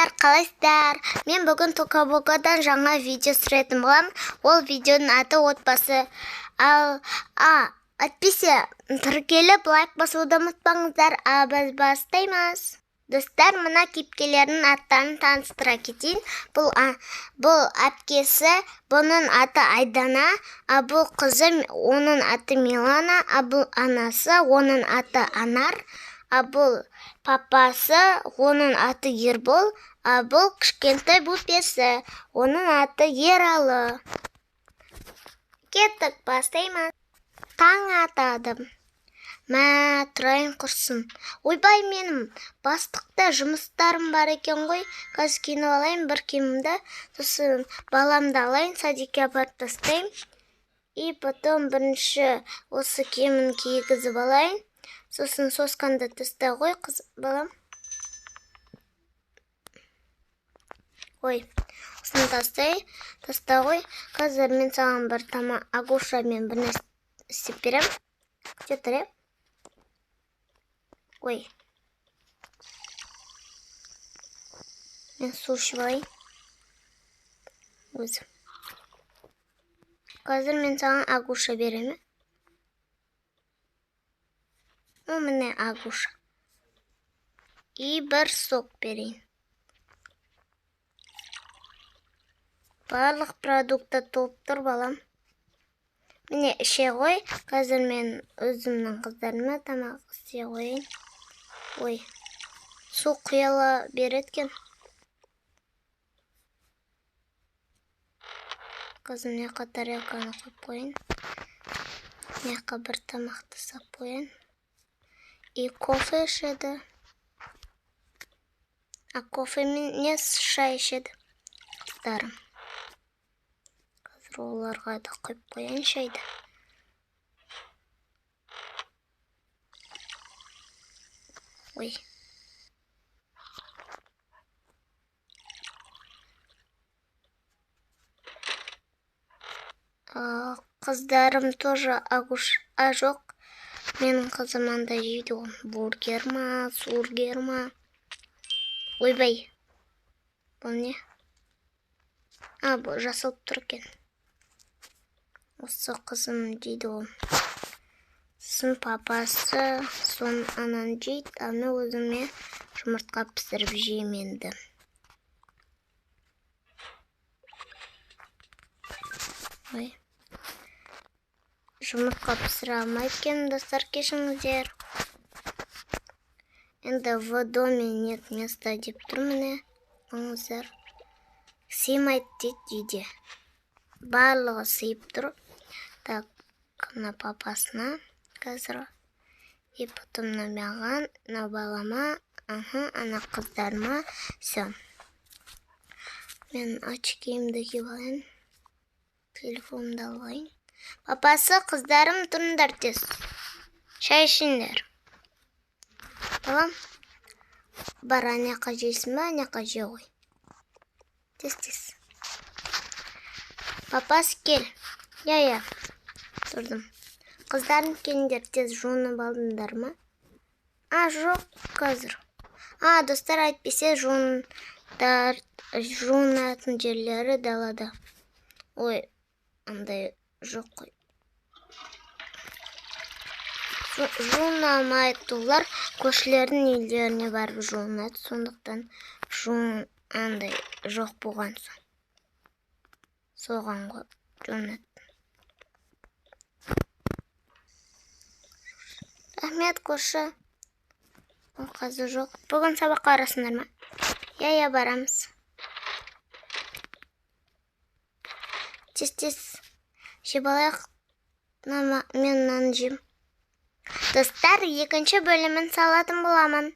Достар, қалайсыздар? Мен бүгін Токабогадан жаңа видео түсіретін боламын. Ол видеоның аты отбасы. Әйтпесе, тіркеліп лайк басуды ұмытпаңыздар. Біз бастаймыз. Достар, мына кейіпкерлердің аттарын таныстыра кетейін. Бұл әпкесі, бұның аты Айдана, бұл қызы, оның аты Милана, бұл анасы, оның аты Анар, бұл папасы, оның аты Ербол, бұл кішкентай бөпесі, оның аты Ералы. Кеттік, бастаймыз. Таң атадым. Мә, тұрайын құрсын. Ойбай, менің бастықта жұмыстарым бар екен ғой. Қазір киініп алайын бір киімімді, сосын баламды алайын, садикке апарып тастайын. И потом бірінші осы киімін кигізіп алайын. Сосын сосканды таста ғой, қыз балам. Ой, осыны таста ғой. Қазір мен саған бір Агуша мен бір нәрсе істеп берем. Где тұр? Ой. Мен су ішіп алайын. Өзім. Қазір мен саған Агуша берем. О, міне Агуша. И бір сок берейін. Барлық продукты толып тұр, балам. Міне іше ғой. Қазір мен өзімнің қыздарыма тамақ істей қойын. Ой, су құяла береткен. Қазір меқа тарелканы қойып қойын. Меқа бір тамақты сап қойын. И кофе ішеді. А кофе не шай ішеді. Қыздарым. Қазір оларға да қойып қойын шайды. Ой. Қыздарым тоже Агуш. Жоқ. Менің қызым анда жейді ғой. Бургер ма, сургер ма. Ойбай. Бұл не? Бұл жасылып тұр екен. Осы қызым жейді ғой. Сын папасы, сон анан жейді, аны өзіме жұмыртқа пісіріп жейменді. Ой. Жұмыртқа пісіре алмайды екен, достар, кешіңіздер. Енді в доме нет места деп тұр міне. Оңыздар. Сыймайды дейді үйде. Барлығы сыйып тұр. Так, на папасына. Қазір. И потом на маған, на балама, ана қыздарыма. Все. Мен очкиімді киіп алайын. Телефонымды алайын. Папасы, қыздарым, тұрыңдар тез. Шай ішіңдер. Балам. Бар, аняқа жейсің ба, аняқа жей ғой. Тез. Папасы, кел. Я. Тұрдым. Қыздарым, келіңдер, тез жуынып алдыңдар ма? Жоқ, қазір. Достар, айтпесе жуынатын жерлері далада. Ой, андай жоқ қой. Жуынамайды олар, көшілердің үйлеріне барып жуынады, сондықтан жуын андай жоқ болған соң. Соған ғой, жуынады. Рахмет, көрші. Ол қазір жоқ. Бүгін сабаққа барасыңдар ма? Я барамыз. Тез. Жеп алайық. Мен нан жейм. Достар, екінші бөлімін салатын боламын.